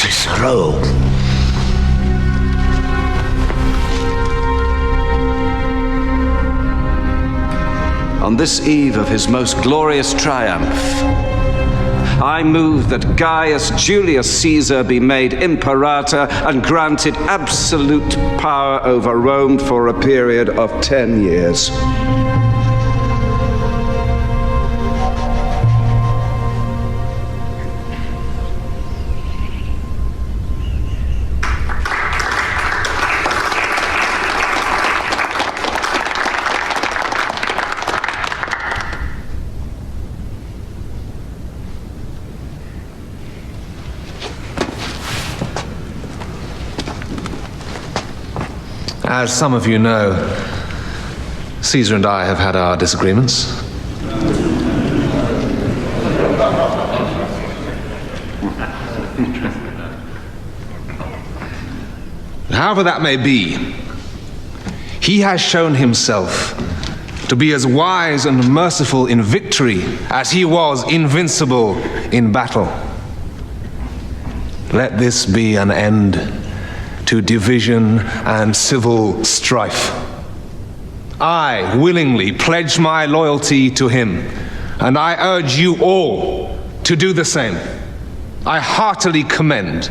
Cicero. On this eve of his most glorious triumph, I move that Gaius Julius Caesar be made imperator and granted absolute power over Rome for a period of 10 years. As some of you know, Caesar and I have had our disagreements. However that may be, he has shown himself to be as wise and merciful in victory as he was invincible in battle. Let this be an end to division and civil strife. I willingly pledge my loyalty to him, and I urge you all to do the same. I heartily commend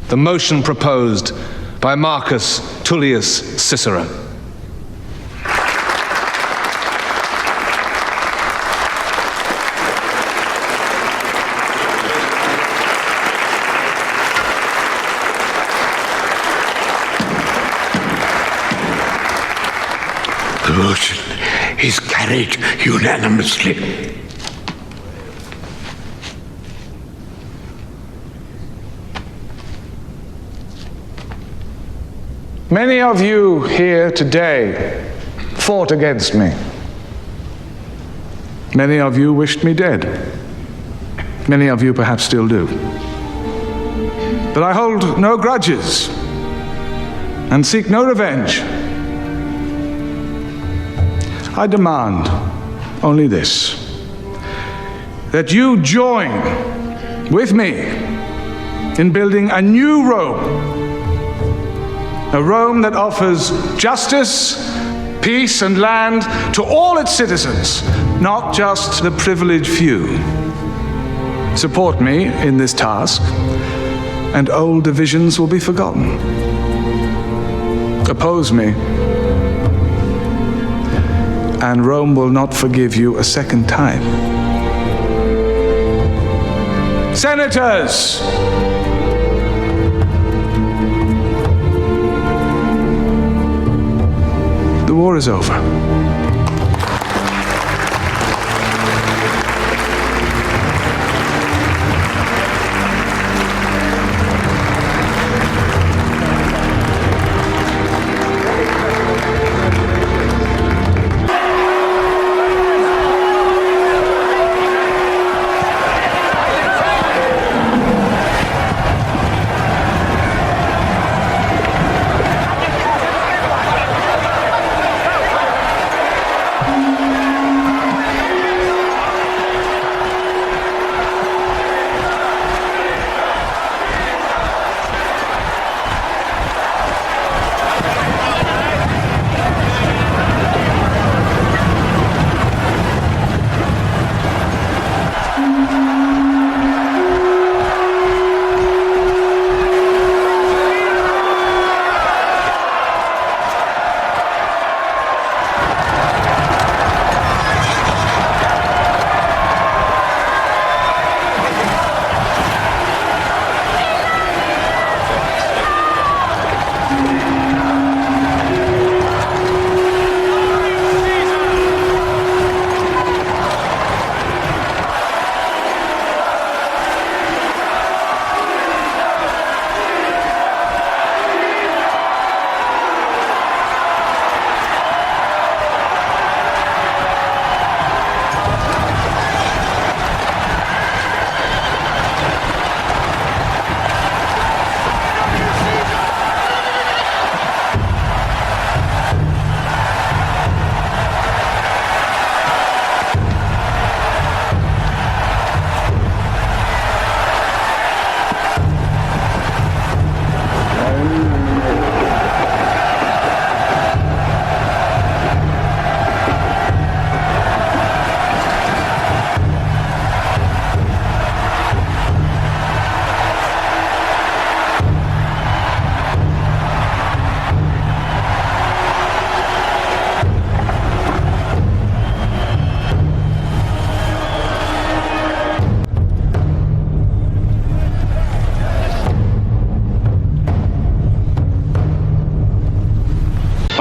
the motion proposed by Marcus Tullius Cicero. The motion is carried unanimously. Many of you here today fought against me. Many of you wished me dead. Many of you perhaps still do. But I hold no grudges and seek no revenge. I demand only this, that you join with me in building a new Rome, a Rome that offers justice, peace, and land to all its citizens, not just the privileged few. Support me in this task, and old divisions will be forgotten. Oppose me, and Rome will not forgive you a second time. Senators, the war is over.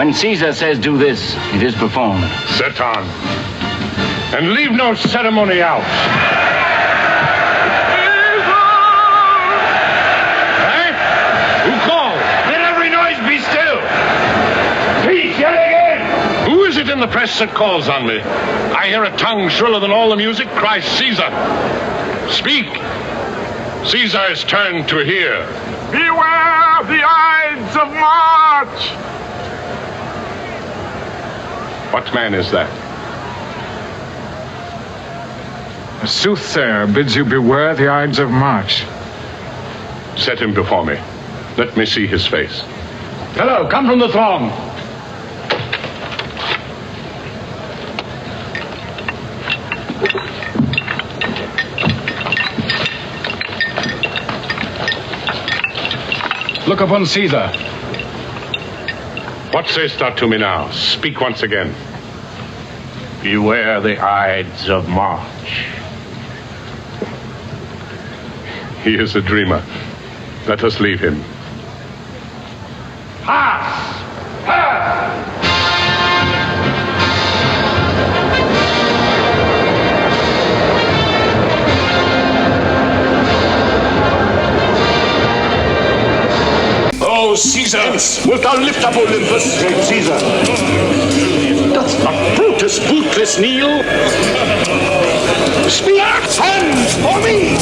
When Caesar says do this, it is performed. Set on. And leave no ceremony out. Hey? Who called? Let every noise be still. Peace, yet again. Who is it in the press that calls on me? I hear a tongue shriller than all the music cry Caesar. Speak. Caesar is turned to hear. Beware the Ides of March! What man is that? A soothsayer bids you beware the Ides of March. Set him before me. Let me see his face. Hello, come from the throng. Look upon Caesar. What sayest thou to me now? Speak once again. Beware the Ides of March. He is a dreamer. Let us leave him. Pass! Pass! O Caesar, wilt thou lift up Olympus? Great Caesar. Doth not Brutus bootless kneel? Speak! Hands for me!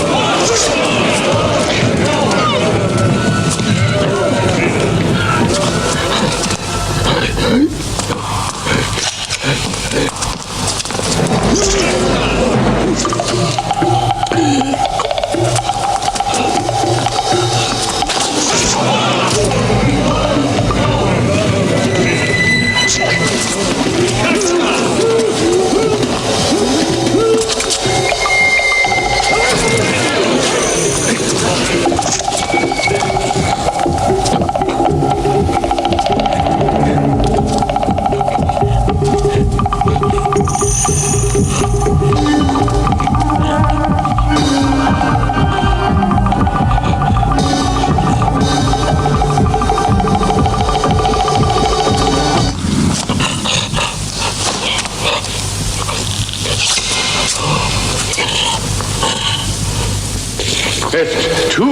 Et tu,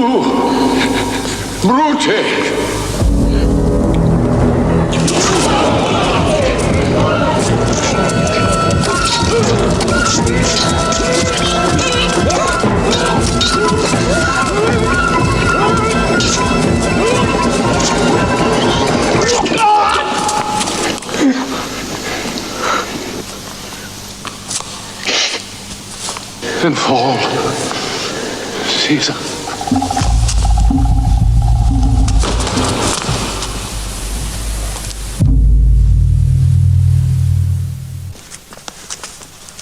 Brute! Then fall, Caesar.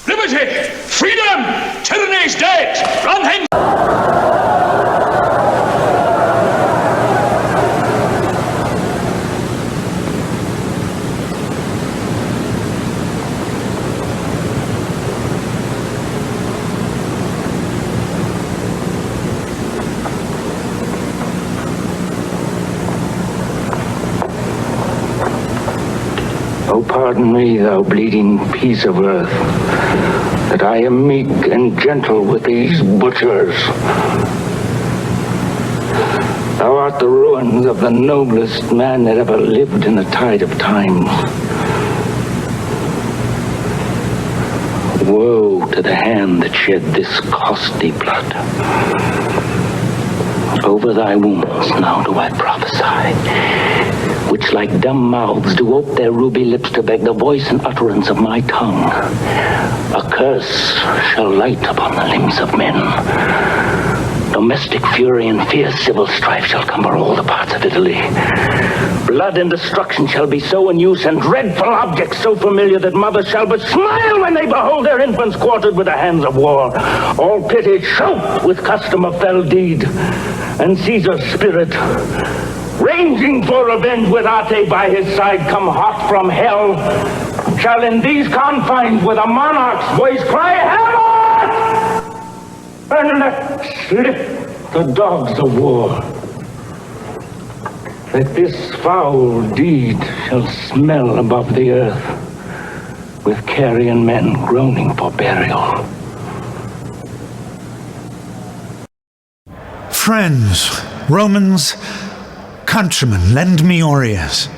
Liberty! Freedom! Tyranny's dead! Run hence! Oh, pardon me, thou bleeding piece of earth, that I am meek and gentle with these butchers. Thou art the ruins of the noblest man that ever lived in the tide of times. Woe to the hand that shed this costly blood. Over thy wounds now do I prophesy, which like dumb mouths do ope their ruby lips to beg the voice and utterance of my tongue. A curse shall light upon the limbs of men. Domestic fury and fierce civil strife shall cumber all the parts of Italy. Blood and destruction shall be so in use, and dreadful objects so familiar that mothers shall but smile when they behold their infants quartered with the hands of war. All pity choke with custom of fell deed, and Caesar's spirit, ranging for revenge with Ate by his side, come hot from hell, shall in these confines with a monarch's voice cry, "Heaven!" and let slip the dogs of war. that this foul deed shall smell above the earth, with carrion men groaning for burial. Friends, Romans, countrymen, lend me your ears.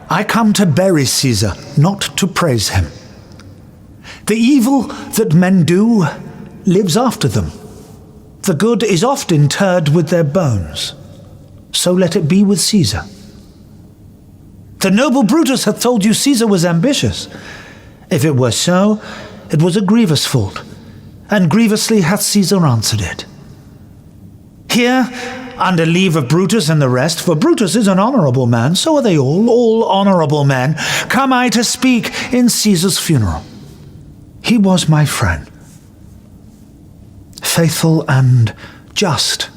I come to bury Caesar, not to praise him. The evil that men do lives after them. The good is oft interred with their bones. So let it be with Caesar. The noble Brutus hath told you Caesar was ambitious. If it were so, it was a grievous fault, and grievously hath Caesar answered it. Here, under leave of Brutus and the rest, for Brutus is an honourable man, so are they all honourable men, come I to speak in Caesar's funeral. He was my friend, faithful and just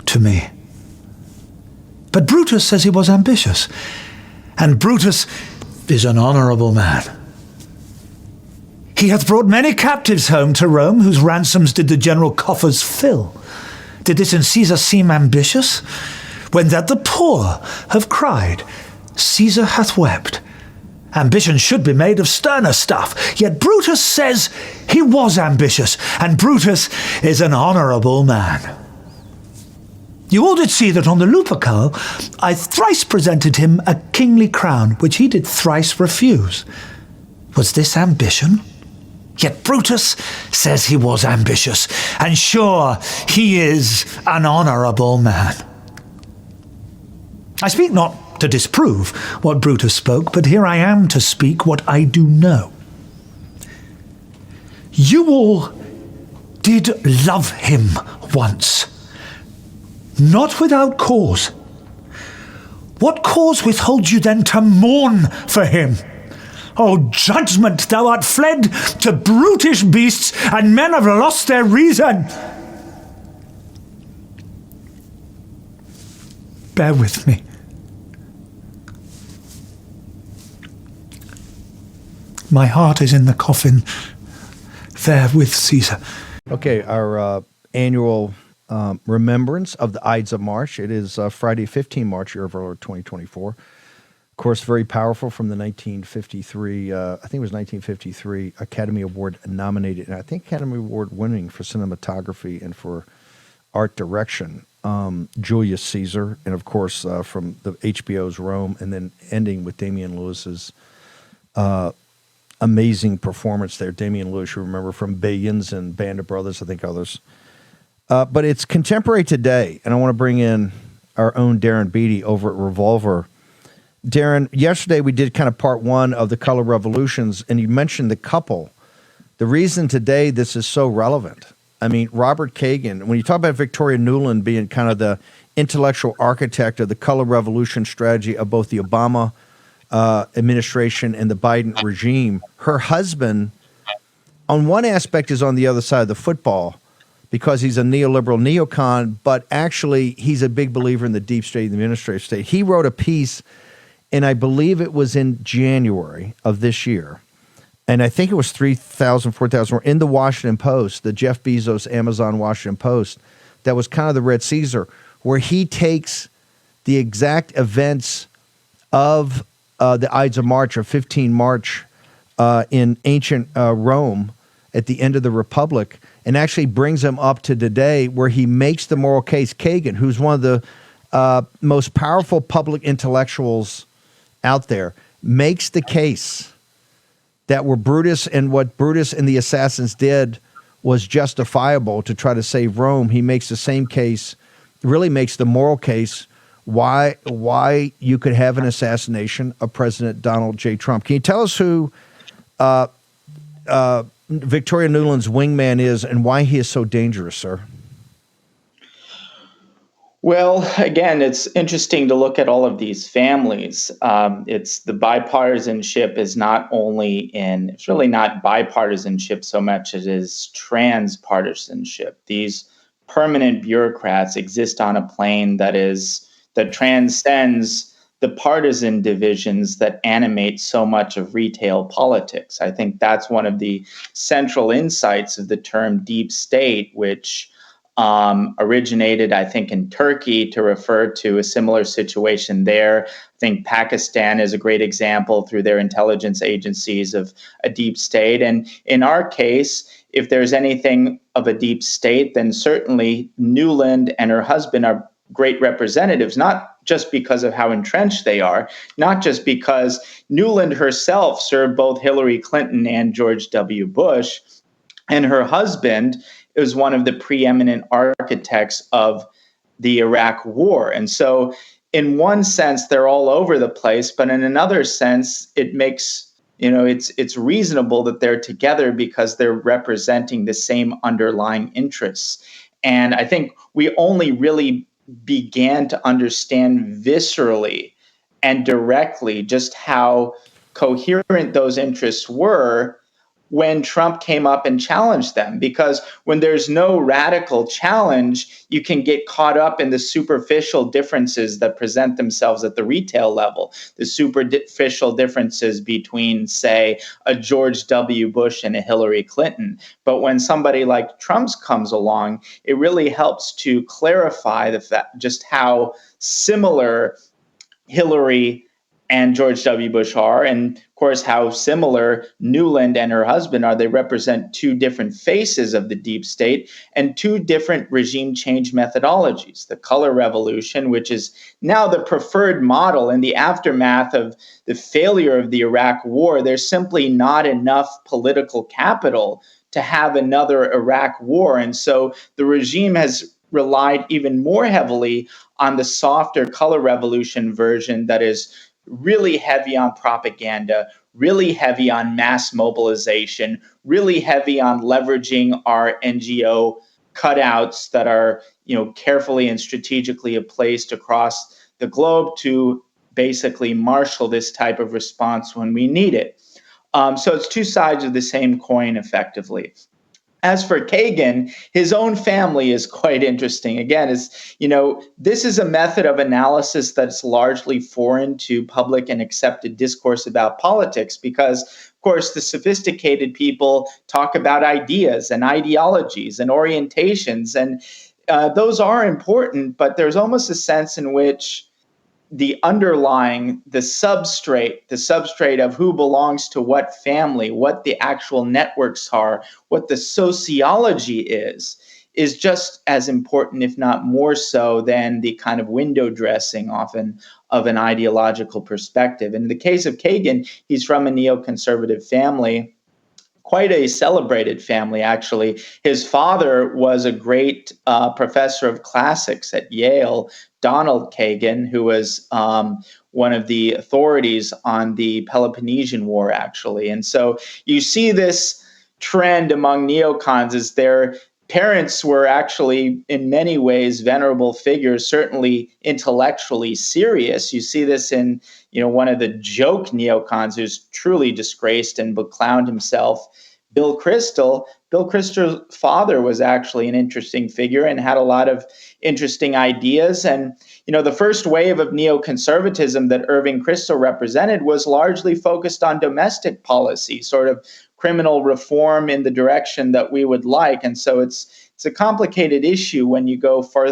to me. But Brutus says he was ambitious, and Brutus is an honourable man. He hath brought many captives home to Rome, whose ransoms did the general coffers fill. Did this in Caesar seem ambitious? When that the poor have cried, Caesar hath wept. Ambition should be made of sterner stuff, yet Brutus says he was ambitious, and Brutus is an honourable man. You all did see that on the Lupercal I thrice presented him a kingly crown, which he did thrice refuse. Was this ambition? Yet Brutus says he was ambitious, and sure, he is an honourable man. I speak not to disprove what Brutus spoke, but here I am to speak what I do know. You all did love him once, not without cause. What cause withholds you then to mourn for him? O judgment, thou art fled to brutish beasts, and men have lost their reason. Bear with me. My heart is in the coffin, there with Caesar. Okay, our annual remembrance of the Ides of March. It is Friday, 15 March, year of our Lord 2024. Of course, very powerful from the 1953, I think it was 1953, Academy Award nominated, and I think Academy Award winning for cinematography and for art direction, Julius Caesar, and of course from the HBO's Rome, and then ending with Damian Lewis's amazing performance there. Damian Lewis, you remember from Billions and Band of Brothers, I think others. But it's contemporary today, and I want to bring in our own Darren Beattie over at Revolver. Darren, yesterday we did kind of part one of the Color Revolutions, and you mentioned the couple. The reason today this is so relevant, I mean, Robert Kagan, when you talk about Victoria Nuland being kind of the intellectual architect of the Color Revolution strategy of both the Obama administration and the Biden regime, her husband, on one aspect, is on the other side of the football because he's a neoliberal neocon, but actually he's a big believer in the deep state and the administrative state. He wrote a piece, and I believe it was in January of this year, and I think it was 3,000, 4,000 in the Washington Post, the Jeff Bezos Amazon Washington Post, that was kind of the Red Caesar, where he takes the exact events of the Ides of March, or 15 March in ancient Rome at the end of the Republic, and actually brings them up to today, where he makes the moral case. Kagan, who's one of the most powerful public intellectuals out there, makes the case that what Brutus and the assassins did was justifiable to try to save Rome. He makes the same case, really makes the moral case why you could have an assassination of President Donald J. Trump. Can you tell us who Victoria Nuland's wingman is and why he is so dangerous, sir? Well, again, it's interesting to look at all of these families. It's the bipartisanship is it's really not bipartisanship so much as it is transpartisanship. These permanent bureaucrats exist on a plane that transcends the partisan divisions that animate so much of retail politics. I think that's one of the central insights of the term deep state, which originated, I think, in Turkey to refer to a similar situation there. I think Pakistan is a great example through their intelligence agencies of a deep state. And in our case, if there's anything of a deep state, then certainly Nuland and her husband are great representatives, not just because of how entrenched they are, not just because Nuland herself served both Hillary Clinton and George W. Bush, and her husband is one of the preeminent architects of the Iraq War. And so in one sense, they're all over the place, but in another sense, it makes, it's reasonable that they're together because they're representing the same underlying interests. And I think we only really began to understand viscerally and directly just how coherent those interests were when Trump came up and challenged them. Because when there's no radical challenge, you can get caught up in the superficial differences that present themselves at the retail level, the superficial differences between, say, a George W. Bush and a Hillary Clinton. But when somebody like Trump comes along, it really helps to clarify the fact just how similar Hillary and George W. Bush are, and of course how similar Nuland and her husband are. They represent two different faces of the deep state and two different regime change methodologies. The color revolution, which is now the preferred model in the aftermath of the failure of the Iraq War. There's simply not enough political capital to have another Iraq war. And so the regime has relied even more heavily on the softer color revolution version that is really heavy on propaganda, really heavy on mass mobilization, really heavy on leveraging our NGO cutouts that are, carefully and strategically placed across the globe to basically marshal this type of response when we need it. So it's two sides of the same coin, effectively. As for Kagan, his own family is quite interesting. Again, this is a method of analysis that's largely foreign to public and accepted discourse about politics because, of course, the sophisticated people talk about ideas and ideologies and orientations, and those are important, but there's almost a sense in which the underlying, the substrate of who belongs to what family, what the actual networks are, what the sociology is just as important, if not more so, than the kind of window dressing often of an ideological perspective. In the case of Kagan, he's from a neoconservative family, quite a celebrated family, actually. His father was a great professor of classics at Yale, Donald Kagan, who was one of the authorities on the Peloponnesian War, actually. And so you see this trend among neocons as their parents were actually, in many ways, venerable figures, certainly intellectually serious. You see this in, one of the joke neocons who's truly disgraced and beclowned himself, Bill Kristol. Bill Kristol's father was actually an interesting figure and had a lot of interesting ideas. And, the first wave of neoconservatism that Irving Kristol represented was largely focused on domestic policy, sort of criminal reform in the direction that we would like. And so it's a complicated issue when you go far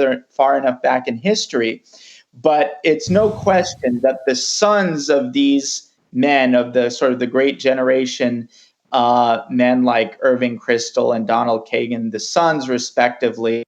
enough back in history. But it's no question that the sons of these men, of the sort of the great generation, men like Irving Kristol and Donald Kagan, the sons respectively,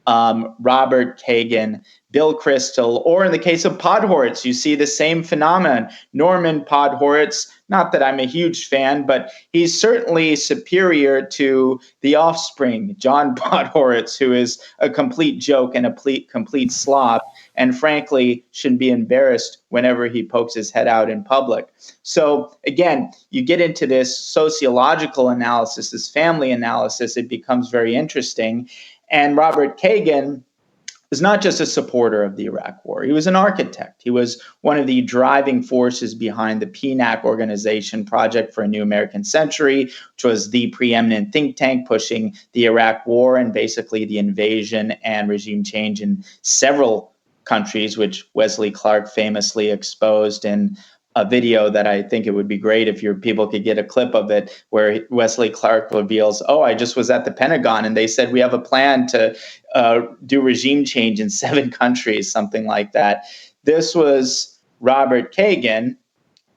Robert Kagan, Bill Kristol, or in the case of Podhoretz, you see the same phenomenon. Norman Podhoretz, not that I'm a huge fan, but he's certainly superior to the offspring, John Podhoretz, who is a complete joke and a complete slob, and frankly should be embarrassed whenever he pokes his head out in public. So again, you get into this sociological analysis, this family analysis, it becomes very interesting. And Robert Kagan was not just a supporter of the Iraq War. He was an architect. He was one of the driving forces behind the PNAC organization, Project for a New American Century, which was the preeminent think tank pushing the Iraq War and basically the invasion and regime change in several countries, which Wesley Clark famously exposed in a video that I think it would be great if your people could get a clip of it, where Wesley Clark reveals, "Oh, I just was at the Pentagon and they said we have a plan to do regime change in 7 countries," something like that. This was Robert Kagan,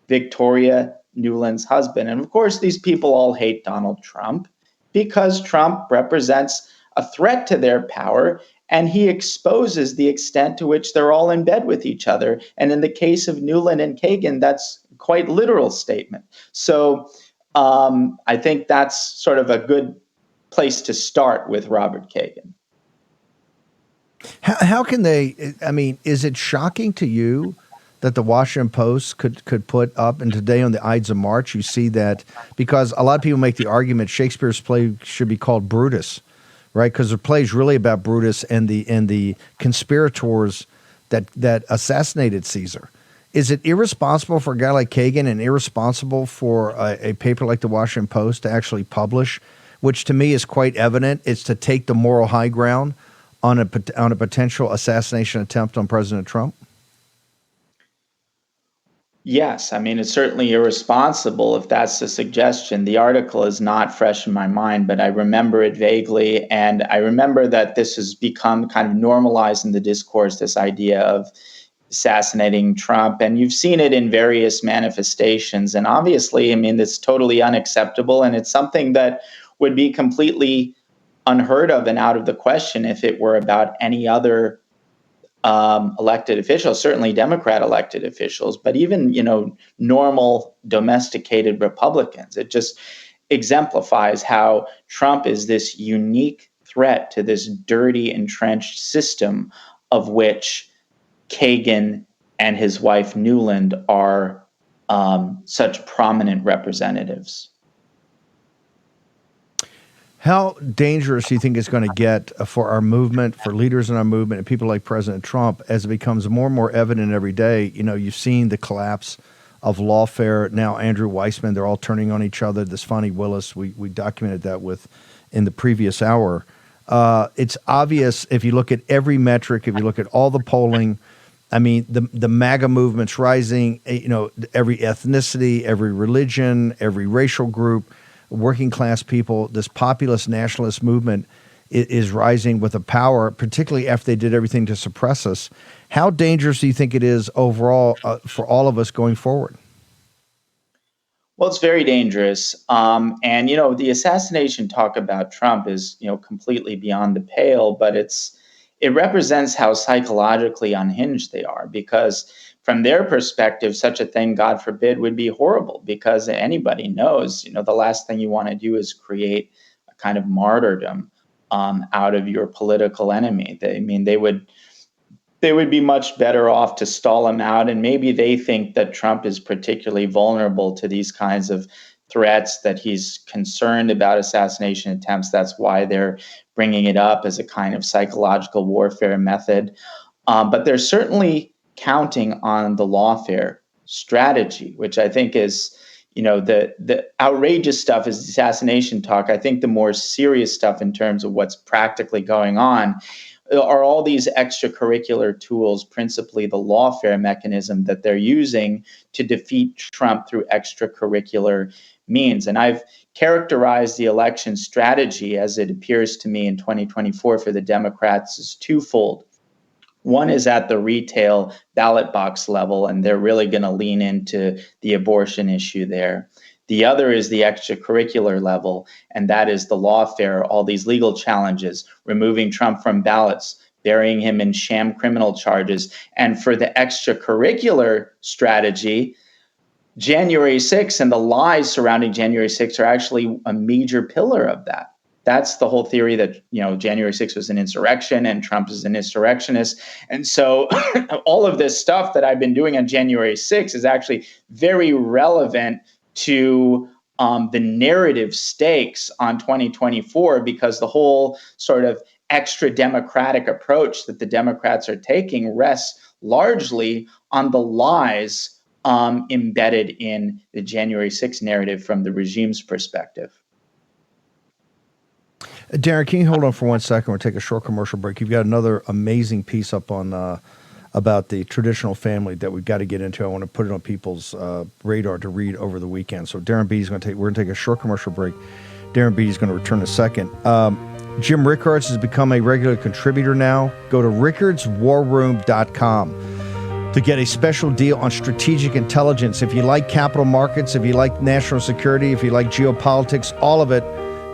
Victoria Nuland's husband. And of course, these people all hate Donald Trump because Trump represents a threat to their power, and he exposes the extent to which they're all in bed with each other. And in the case of Nuland and Kagan, that's quite literal statement. So I think that's sort of a good place to start with Robert Kagan. How can they, I mean, is it shocking to you that the Washington Post could put up, and today on the Ides of March, you see that, because a lot of people make the argument Shakespeare's play should be called Brutus, right? Because the play is really about Brutus and the conspirators that assassinated Caesar. Is it irresponsible for a guy like Kagan and irresponsible for a paper like the Washington Post to actually publish, which to me is quite evident, it's to take the moral high ground on a potential assassination attempt on President Trump? Yes, I mean, it's certainly irresponsible if that's the suggestion. The article is not fresh in my mind, but I remember it vaguely. And I remember that this has become kind of normalized in the discourse, this idea of assassinating Trump. And you've seen it in various manifestations. And obviously, I mean, it's totally unacceptable. And it's something that would be completely unheard of and out of the question if it were about any other elected officials, certainly Democrat elected officials, but even, normal domesticated Republicans. It just exemplifies how Trump is this unique threat to this dirty, entrenched system of which Kagan and his wife Nuland are such prominent representatives. How dangerous do you think it's going to get for our movement, for leaders in our movement, and people like President Trump, as it becomes more and more evident every day? You've seen the collapse of lawfare. Now Andrew Weissman, they're all turning on each other. This Fonnie Willis, we documented that in the previous hour. It's obvious if you look at every metric, if you look at all the polling. I mean, the MAGA movement's rising. Every ethnicity, every religion, every racial group, working class people, this populist nationalist movement is rising with a power, particularly after they did everything to suppress us. How dangerous do you think it is overall for all of us going forward? Well, it's very dangerous. And the assassination talk about Trump is, completely beyond the pale, but it represents how psychologically unhinged they are, because from their perspective, such a thing, God forbid, would be horrible, because anybody knows, the last thing you want to do is create a kind of martyrdom out of your political enemy. They would be much better off to stall him out. And maybe they think that Trump is particularly vulnerable to these kinds of threats, that he's concerned about assassination attempts. That's why they're bringing it up as a kind of psychological warfare method. But they're certainly counting on the lawfare strategy, which I think is, the outrageous stuff is assassination talk. I think the more serious stuff in terms of what's practically going on are all these extracurricular tools, principally the lawfare mechanism that they're using to defeat Trump through extracurricular means. And I've characterized the election strategy as it appears to me in 2024 for the Democrats as twofold. One is at the retail ballot box level, and they're really going to lean into the abortion issue there. The other is the extracurricular level, and that is the lawfare, all these legal challenges, removing Trump from ballots, burying him in sham criminal charges. And for the extracurricular strategy, January 6th and the lies surrounding January 6th are actually a major pillar of that. That's the whole theory that, January 6th was an insurrection and Trump is an insurrectionist. And so all of this stuff that I've been doing on January 6th is actually very relevant to the narrative stakes on 2024, because the whole sort of extra democratic approach that the Democrats are taking rests largely on the lies embedded in the January 6th narrative from the regime's perspective. Darren, can you hold on for 1 second? We'll take a short commercial break. You've got another amazing piece up on about the traditional family that we've got to get into. I want to put it on people's radar to read over the weekend. So Darren Beattie's we're going to take a short commercial break. Darren Beattie's going to return in a second. Jim Rickards has become a regular contributor now. Go to rickardswarroom.com to get a special deal on strategic intelligence. If you like capital markets, if you like national security, if you like geopolitics, all of it,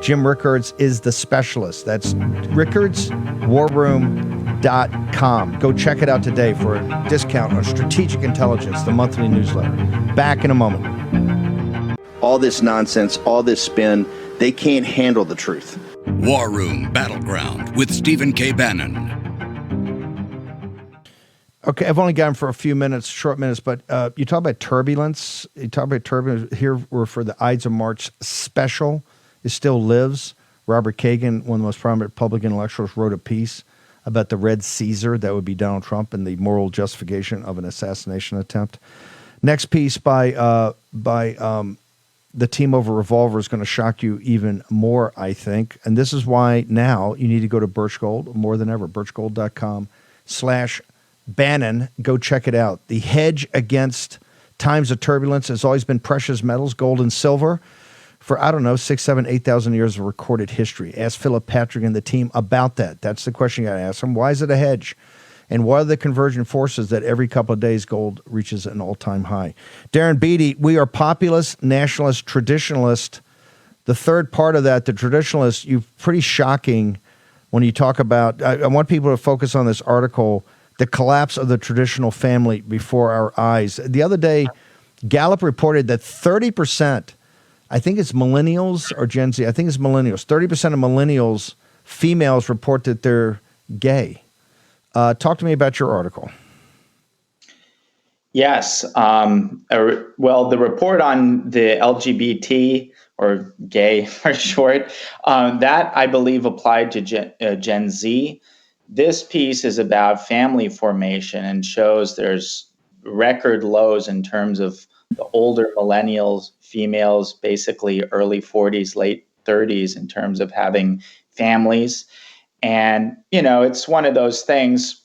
Jim Rickards is the specialist. That's rickardswarroom.com. Go check it out today for a discount on strategic intelligence, the monthly newsletter. Back in a moment. All this nonsense, all this spin, they can't handle the truth. War Room Battleground with Stephen K. Bannon. Okay, I've only got him for a few minutes, short minutes, but you talk about turbulence. You talk about turbulence. Here we're for the Ides of March special. It still lives. Robert Kagan, one of the most prominent public intellectuals, wrote a piece about the Red Caesar, that would be Donald Trump, and the moral justification of an assassination attempt. Next piece by the team over Revolver is going to shock you even more, I think. And this is why now you need to go to Birch Gold more than ever. birchgold.com/Bannon. Go check it out. The hedge against times of turbulence has always been precious metals, gold and silver, for, 6, 7, 8,000 years of recorded history. Ask Philip Patrick and the team about that. That's the question you got to ask them. Why is it a hedge? And what are the convergent forces that every couple of days gold reaches an all-time high? Darren Beattie, we are populist, nationalist, traditionalist. The third part of that, the traditionalist, you're pretty shocking when you talk about, I want people to focus on this article, the collapse of the traditional family before our eyes. The other day, Gallup reported that 30%, I think it's millennials or Gen Z, I think it's millennials, 30% of millennials, females, report that they're gay. Talk to me about your article. Yes. Well, the report on the LGBT, or gay for short, that I believe applied to Gen Z. This piece is about family formation and shows there's record lows in terms of the older millennials, females, basically early 40s, late 30s in terms of having families. And, it's one of those things,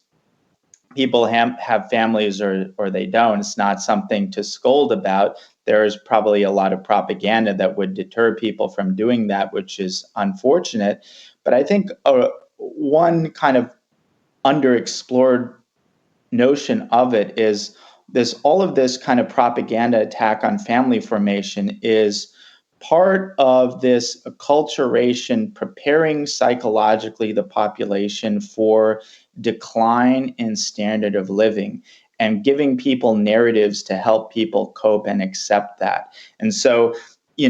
people have families or they don't. It's not something to scold about. There's probably a lot of propaganda that would deter people from doing that, which is unfortunate. But I think one kind of underexplored notion of it is all of this kind of propaganda attack on family formation is part of this acculturation, preparing psychologically the population for decline in standard of living and giving people narratives to help people cope and accept that. And so,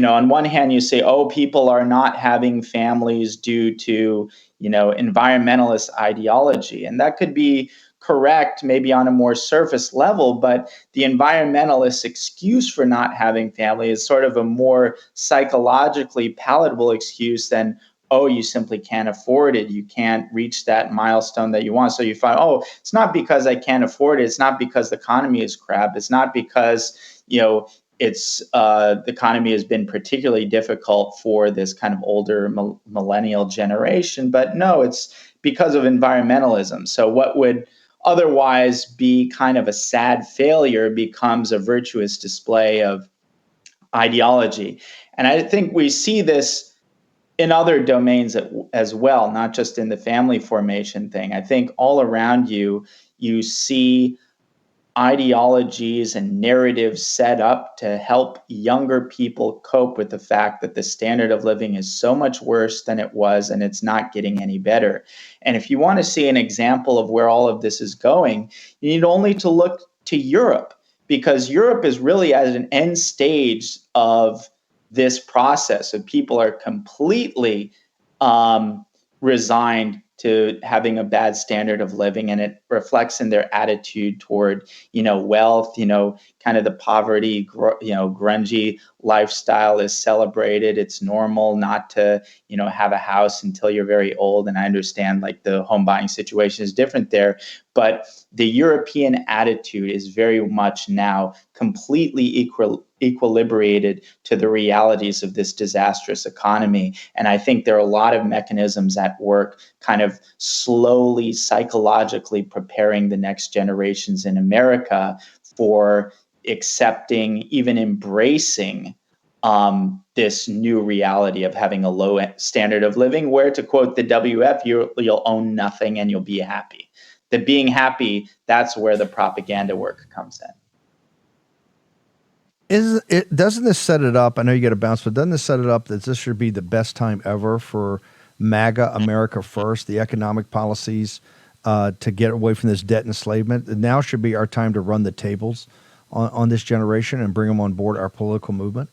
on one hand, you say, people are not having families due to, environmentalist ideology. And that could be correct, maybe on a more surface level, but the environmentalist excuse for not having family is sort of a more psychologically palatable excuse than, you simply can't afford it. You can't reach that milestone that you want. So you find, it's not because I can't afford it. It's not because the economy is crap. It's not because, it's the economy has been particularly difficult for this kind of older millennial generation. But no, it's because of environmentalism. So what would otherwise be kind of a sad failure becomes a virtuous display of ideology. And I think we see this in other domains as well, not just in the family formation thing. I think all around you see ideologies and narratives set up to help younger people cope with the fact that the standard of living is so much worse than it was and it's not getting any better. And if you want to see an example of where all of this is going, you need only to look to Europe, because Europe is really at an end stage of this process of people are completely resigned to having a bad standard of living, and it reflects in their attitude toward, wealth, kind of the poverty, grungy lifestyle is celebrated. It's normal not to, have a house until you're very old. And I understand like the home buying situation is different there, but the European attitude is very much now completely equilibrated to the realities of this disastrous economy. And I think there are a lot of mechanisms at work kind of slowly, psychologically preparing the next generations in America for accepting, even embracing this new reality of having a low standard of living, where, to quote the WF, you'll own nothing and you'll be happy. The being happy, that's where the propaganda work comes in. Doesn't this set it up? I know you got to bounce, but doesn't this set it up that this should be the best time ever for MAGA, America First, the economic policies to get away from this debt enslavement? Now should be our time to run the tables on this generation and bring them on board our political movement?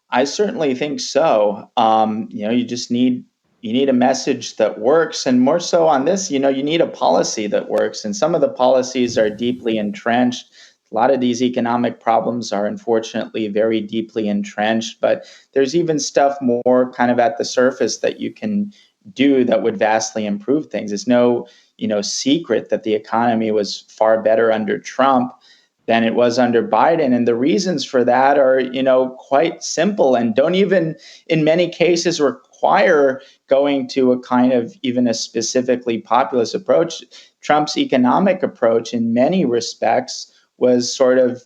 I certainly think so. You just need a message that works, and more so on this, you need a policy that works. And some of the policies are deeply entrenched. A lot of these economic problems are unfortunately very deeply entrenched, but there's even stuff more kind of at the surface that you can do that would vastly improve things. It's no, secret that the economy was far better under Trump than it was under Biden. And the reasons for that are, quite simple and don't even, in many cases, require going to a kind of even a specifically populist approach. Trump's economic approach in many respects was sort of,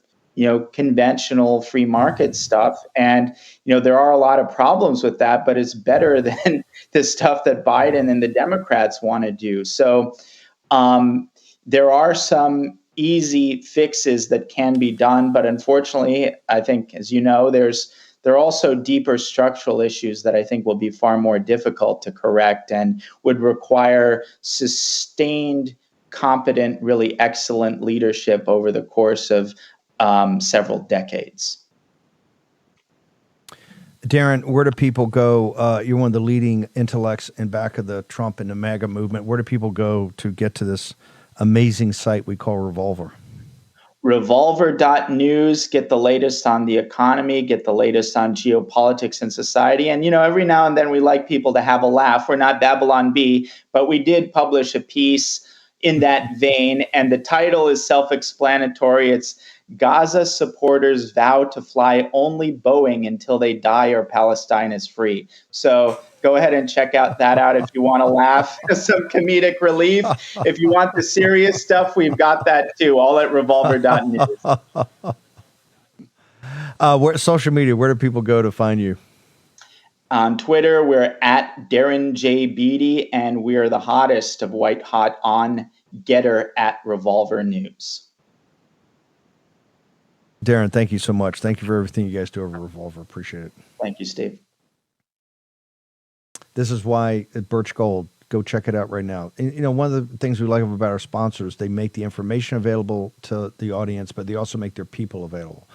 conventional free market stuff. And, there are a lot of problems with that, but it's better than the stuff that Biden and the Democrats want to do. So there are some easy fixes that can be done, but unfortunately, I think, as you know, there are also deeper structural issues that I think will be far more difficult to correct and would require sustained, competent, really excellent leadership over the course of several decades. Darren, where do people go? You're one of the leading intellects in back of the Trump and the MAGA movement. Where do people go to get to this amazing site we call Revolver? Revolver.news, get the latest on the economy, get the latest on geopolitics and society. And, every now and then we like people to have a laugh. We're not Babylon Bee, but we did publish a piece in that vein. And the title is self-explanatory. It's Gaza supporters vow to fly only Boeing until they die or Palestine is free. So go ahead and check that out if you want to laugh, some comedic relief. If you want the serious stuff, we've got that too, all at revolver.news. Social media, where do people go to find you? On Twitter, we're at Darren J. Beattie, and we are the hottest of white hot on Getter at Revolver News. Darren, thank you so much. Thank you for everything you guys do over Revolver. Appreciate it. Thank you, Steve. This is why at Birch Gold, go check it out right now. And, one of the things we like about our sponsors, they make the information available to the audience, but they also make their people available.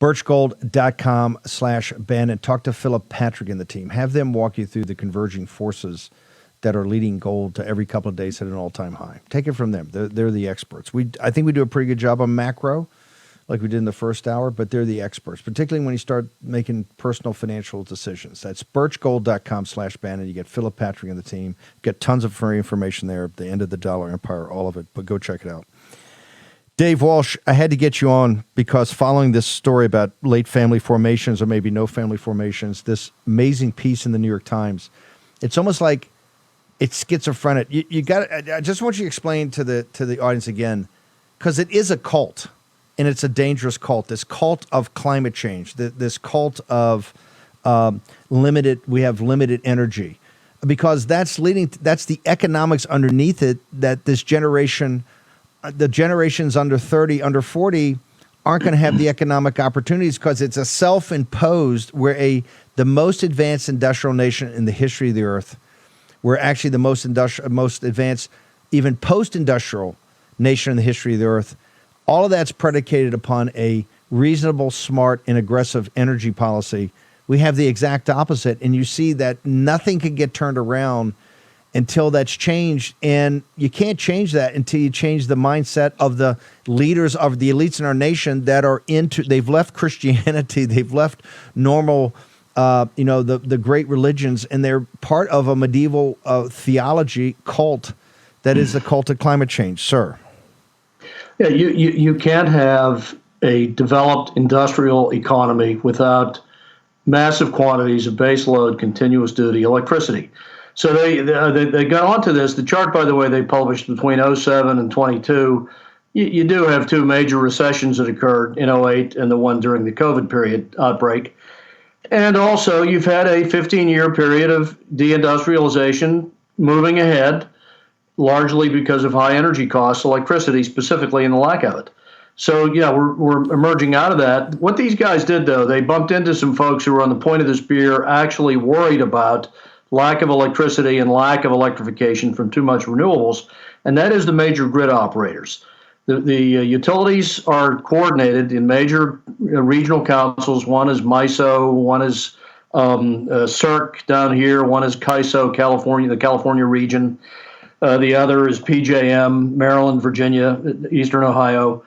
Birchgold.com/Bannon. Talk to Philip Patrick and the team. Have them walk you through the converging forces that are leading gold to every couple of days at an all-time high. Take it from them. They're the experts. I think we do a pretty good job on macro, like we did in the first hour, but they're the experts, particularly when you start making personal financial decisions. That's birchgold.com/Bannon. You get Philip Patrick and the team. Get tons of free information there. The End of the Dollar Empire, all of it, but go check it out. Dave Walsh, I had to get you on because following this story about late family formations or maybe no family formations, this amazing piece in the New York Times, it's almost like it's schizophrenic. You got. I just want you to explain to the audience again, because it is a cult. And it's a dangerous cult, this cult of climate change, this cult of we have limited energy, because that's the economics underneath it, that this generation, the generations under 30, under 40 aren't going to have the economic opportunities because it's a self-imposed, we're the most advanced industrial nation in the history of the earth. We're actually the most advanced, even post-industrial nation in the history of the earth. All of that's predicated upon a reasonable, smart, and aggressive energy policy. We have the exact opposite, and you see that nothing can get turned around until that's changed. And you can't change that until you change the mindset of the leaders of the elites in our nation that are they've left Christianity, they've left normal, the great religions, and they're part of a medieval theology cult that is the cult of climate change, sir. Yeah, you can't have a developed industrial economy without massive quantities of baseload continuous duty electricity. So they got onto this. The chart, by the way, they published between 07 and 22. You do have two major recessions that occurred in 08 and the one during the COVID period outbreak. And also you've had a 15-year period of deindustrialization moving ahead, largely because of high energy costs, electricity specifically, and the lack of it. So, yeah, we're emerging out of that. What these guys did, though, they bumped into some folks who were on the point of the spear, actually worried about lack of electricity and lack of electrification from too much renewables, and that is the major grid operators. The utilities are coordinated in major regional councils. One is MISO, one is CERC down here, one is CAISO, California, the California region. The other is PJM, Maryland, Virginia, Eastern Ohio,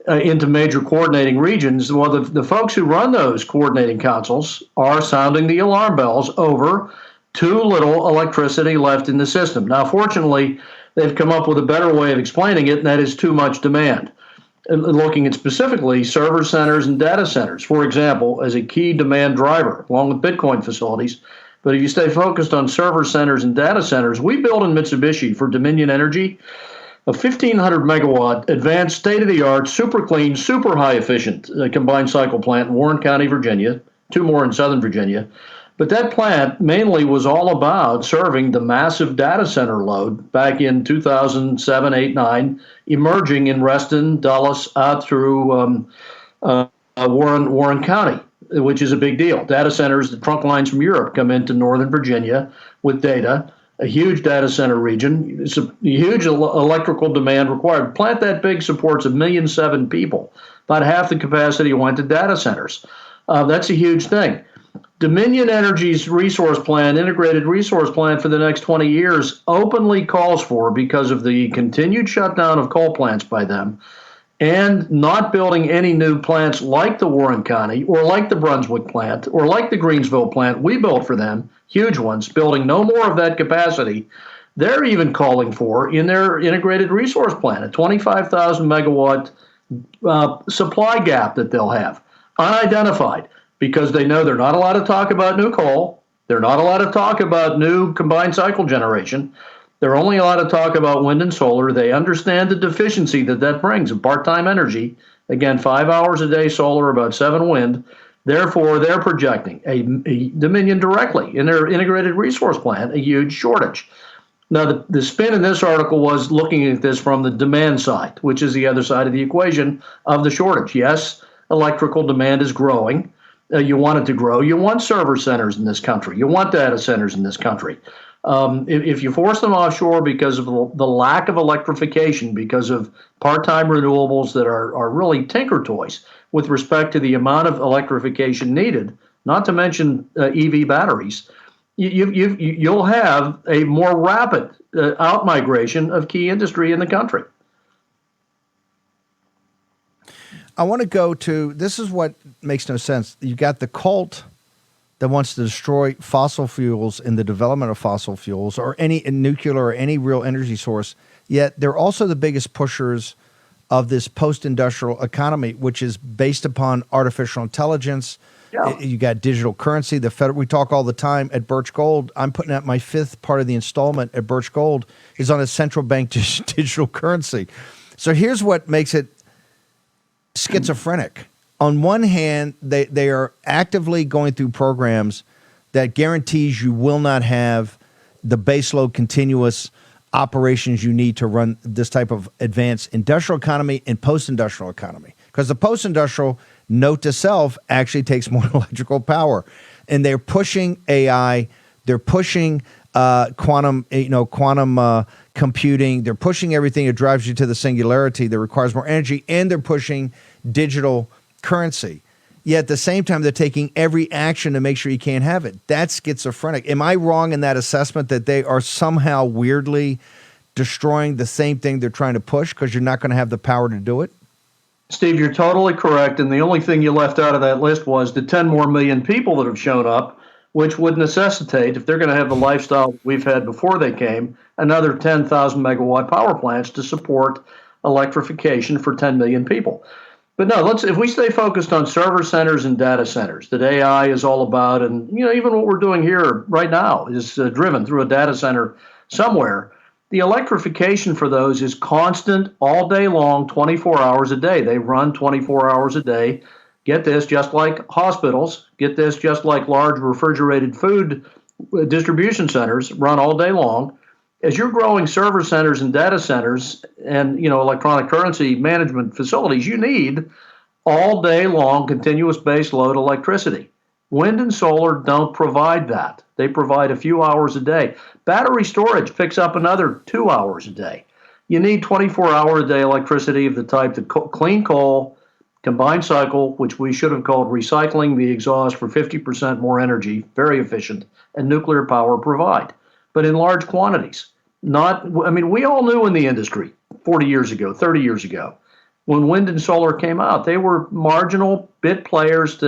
into major coordinating regions. Well, the folks who run those coordinating councils are sounding the alarm bells over too little electricity left in the system. Now, fortunately, they've come up with a better way of explaining it, and that is too much demand. Looking at specifically server centers and data centers, for example, as a key demand driver, along with Bitcoin facilities. But if you stay focused on server centers and data centers, we built in Mitsubishi for Dominion Energy a 1,500 megawatt advanced state-of-the-art, super clean, super high efficient combined cycle plant in Warren County, Virginia, two more in Southern Virginia. But that plant mainly was all about serving the massive data center load back in 2007, 8, 9, emerging in Reston, Dulles, out through Warren County, which is a big deal. Data centers, the trunk lines from Europe come into Northern Virginia with data, a huge data center region. It's a huge electrical demand required. Plant that big supports 1.7 million people. About half the capacity went to data centers. That's a huge thing. Dominion Energy's resource plan, integrated resource plan for the next 20 years, openly calls for, because of the continued shutdown of coal plants by them, and not building any new plants like the Warren County or like the Brunswick plant or like the Greensville plant we built for them, huge ones, building no more of that capacity. They're even calling for, in their integrated resource plan, a 25,000 megawatt supply gap that they'll have, unidentified, because they know they're not allowed to talk about new coal. They're not allowed to talk about new combined cycle generation. They're only allowed to talk about wind and solar. They understand the deficiency that brings of part-time energy. Again, 5 hours a day solar, about 7 wind. Therefore, they're projecting a Dominion directly in their integrated resource plan, a huge shortage. Now, the spin in this article was looking at this from the demand side, which is the other side of the equation of the shortage. Yes, electrical demand is growing. You want it to grow. You want server centers in this country. You want data centers in this country. If you force them offshore because of the lack of electrification, because of part-time renewables that are really tinker toys with respect to the amount of electrification needed, not to mention EV batteries, you'll have a more rapid out-migration of key industry in the country. I want to go to, this is what makes no sense. You've got the cult that wants to destroy fossil fuels and the development of fossil fuels or any nuclear or any real energy source, yet they're also the biggest pushers of this post-industrial economy, which is based upon artificial intelligence. Yeah. You got digital currency. We talk all the time at Birch Gold. I'm putting out my 5th part of the installment at Birch Gold is on a central bank digital currency. So here's what makes it schizophrenic. On one hand, they are actively going through programs that guarantees you will not have the baseload continuous operations you need to run this type of advanced industrial economy and post-industrial economy. Because the post-industrial, note to self, actually takes more electrical power. And they're pushing AI, they're pushing quantum computing, they're pushing everything that drives you to the singularity that requires more energy, and they're pushing digital currency. yet at the same time, they're taking every action to make sure you can't have it. That's schizophrenic. Am I wrong in that assessment that they are somehow weirdly destroying the same thing they're trying to push because you're not going to have the power to do it? Steve, you're totally correct. And the only thing you left out of that list was the 10 more million people that have shown up, which would necessitate, if they're going to have the lifestyle we've had before they came, another 10,000 megawatt power plants to support electrification for 10 million people. But no, if we stay focused on server centers and data centers that AI is all about, and even what we're doing here right now is driven through a data center somewhere. The electrification for those is constant all day long, 24 hours a day. They run 24 hours a day. Get this, just like hospitals. Get this, just like large refrigerated food distribution centers run all day long. As you're growing server centers and data centers and electronic currency management facilities, you need all day long continuous base load electricity. Wind and solar don't provide that. They provide a few hours a day. Battery storage picks up another 2 hours a day. You need 24-hour-a-day electricity of the type that clean coal, combined cycle, which we should have called recycling the exhaust for 50% more energy, very efficient, and nuclear power provide, but in large quantities. We all knew in the industry 40 years ago, 30 years ago, when wind and solar came out, they were marginal bit players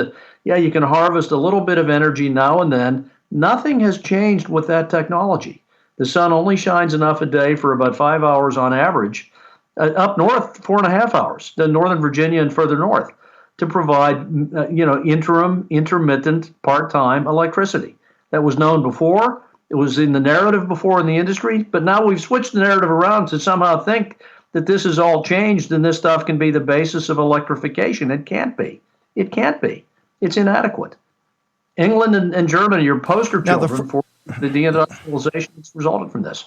you can harvest a little bit of energy now and then. Nothing has changed with that technology. The sun only shines enough a day for about 5 hours on average, up north, 4.5 hours, to Northern Virginia and further north, to provide, intermittent, part-time electricity. That was known before. It was in the narrative before in the industry, but now we've switched the narrative around to somehow think that this has all changed and this stuff can be the basis of electrification. It can't be. It can't be. It's inadequate. England and Germany are poster children for the deindustrialization that's resulted from this.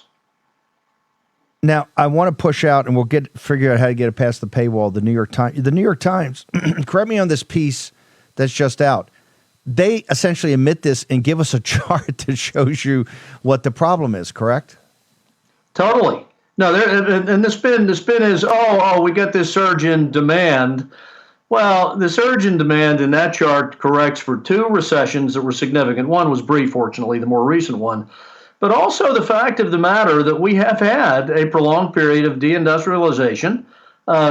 Now, I want to push out, and we'll figure out how to get it past the paywall. The New York Times, correct me on this piece that's just out. They essentially admit this and give us a chart that shows you what the problem is, correct? Totally. No, and the spin is, we get this surge in demand. Well, the surge in demand in that chart corrects for two recessions that were significant. One was brief, fortunately, the more recent one. But also the fact of the matter that we have had a prolonged period of deindustrialization,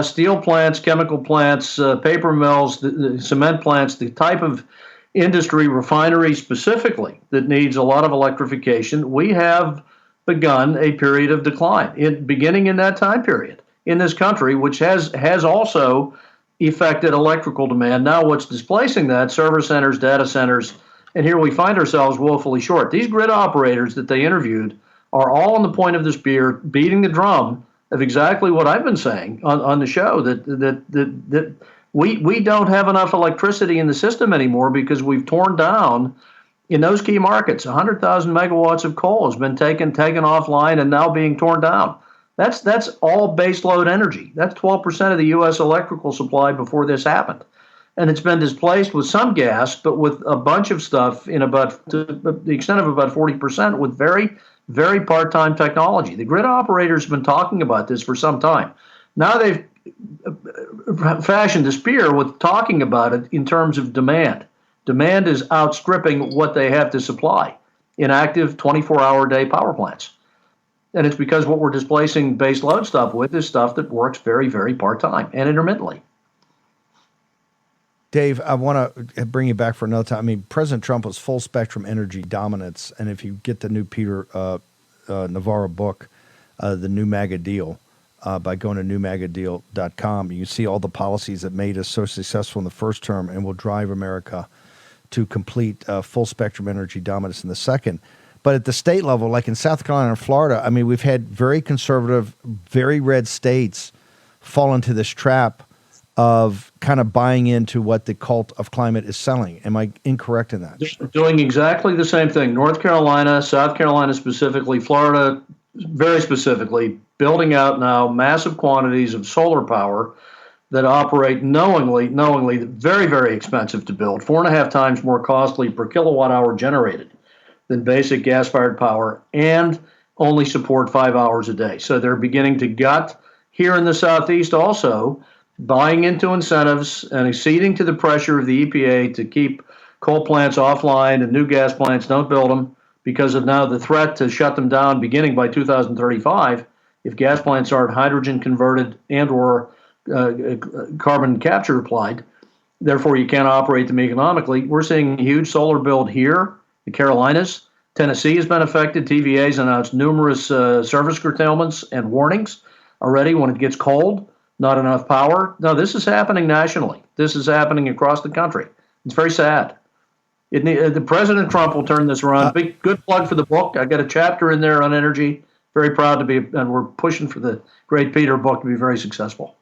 steel plants, chemical plants, paper mills, the cement plants, the type of industry, refinery specifically, that needs a lot of electrification. We have begun a period of decline, beginning in that time period in this country, which has also affected electrical demand. Now what's displacing that? Server centers, data centers, and here we find ourselves woefully short. These grid operators that they interviewed are all on the point of the spear, beating the drum of exactly what I've been saying on the show, that we don't have enough electricity in the system anymore because we've torn down in those key markets. 100,000 megawatts of coal has been taken offline and now being torn down. That's all base load energy. That's 12% of the U.S. electrical supply before this happened. And it's been displaced with some gas, but with a bunch of stuff in about to the extent of about 40% with very, very part-time technology. The grid operators have been talking about this for some time. Now they've fashioned a spear with talking about it in terms of demand. Demand is outstripping what they have to supply in active 24-hour-day power plants. And it's because what we're displacing base load stuff with is stuff that works very, very part-time and intermittently. Dave, I want to bring you back for another time. I mean, President Trump was full spectrum energy dominance. And if you get the new Peter Navarro book, The New MAGA Deal, by going to newmagadeal.com, you see all the policies that made us so successful in the first term and will drive America to complete full spectrum energy dominance in the second. But at the state level, like in South Carolina and Florida, I mean, we've had very conservative, very red states fall into this trap of kind of buying into what the cult of climate is selling. Am I incorrect in that? They're doing exactly the same thing. North Carolina, South Carolina specifically, Florida very specifically, building out now massive quantities of solar power that operate knowingly, very, very expensive to build, 4.5 times more costly per kilowatt hour generated than basic gas-fired power, and only support 5 hours a day. So they're beginning to gut here in the Southeast also buying into incentives and acceding to the pressure of the EPA to keep coal plants offline and new gas plants, don't build them, because of now the threat to shut them down beginning by 2035 if gas plants aren't hydrogen converted and or carbon capture applied. Therefore, you can't operate them economically. We're seeing a huge solar build here, the Carolinas. Tennessee has been affected. TVA has announced numerous service curtailments and warnings already when it gets cold, not enough power. No, this is happening nationally. This is happening across the country. It's very sad. The President Trump will turn this around. Big good plug for the book. I got a chapter in there on energy. Very proud to be, and we're pushing for the Great Peter book to be very successful.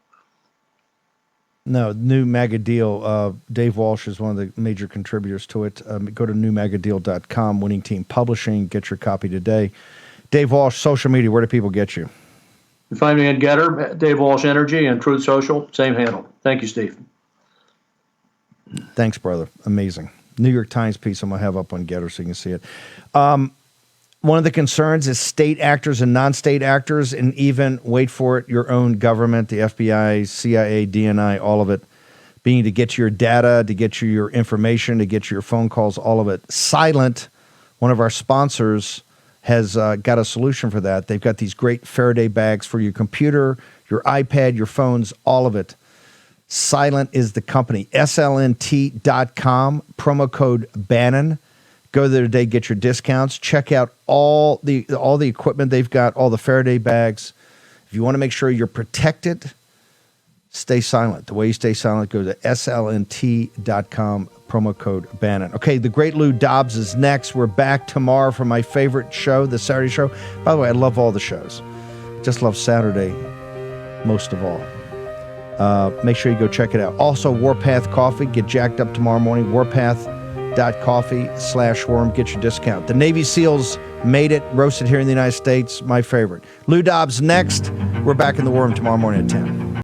No, New Mega Deal. Dave Walsh is one of the major contributors to it. Go to newmegadeal.com, Winning Team Publishing. Get your copy today. Dave Walsh, social media, where do people get you? You find me at Getter, Dave Walsh Energy, and Truth Social, same handle. Thank you, Steve. Thanks, brother. Amazing. New York Times piece I'm going to have up on Getter so you can see it. One of the concerns is state actors and non-state actors, and even, wait for it, your own government, the FBI, CIA, DNI, all of it, being to get your data, to get you your information, to get your phone calls, all of it. Silent, one of our sponsors, has got a solution for that. They've got these great Faraday bags for your computer, your iPad, your phones, all of it. Silent is the company. SLNT.com, promo code Bannon. Go there today, get your discounts. Check out all the equipment they've got, all the Faraday bags. If you want to make sure you're protected, stay silent. The way you stay silent, go to SLNT.com, promo code Bannon. Okay, the great Lou Dobbs is next. We're back tomorrow for my favorite show, the Saturday show. By the way, I love all the shows. Just love Saturday most of all. Make sure you go check it out. Also, Warpath Coffee. Get jacked up tomorrow morning. Warpath.coffee/worm. Get your discount. The Navy SEALs made it. Roasted here in the United States. My favorite. Lou Dobbs next. We're back in the Worm tomorrow morning at 10.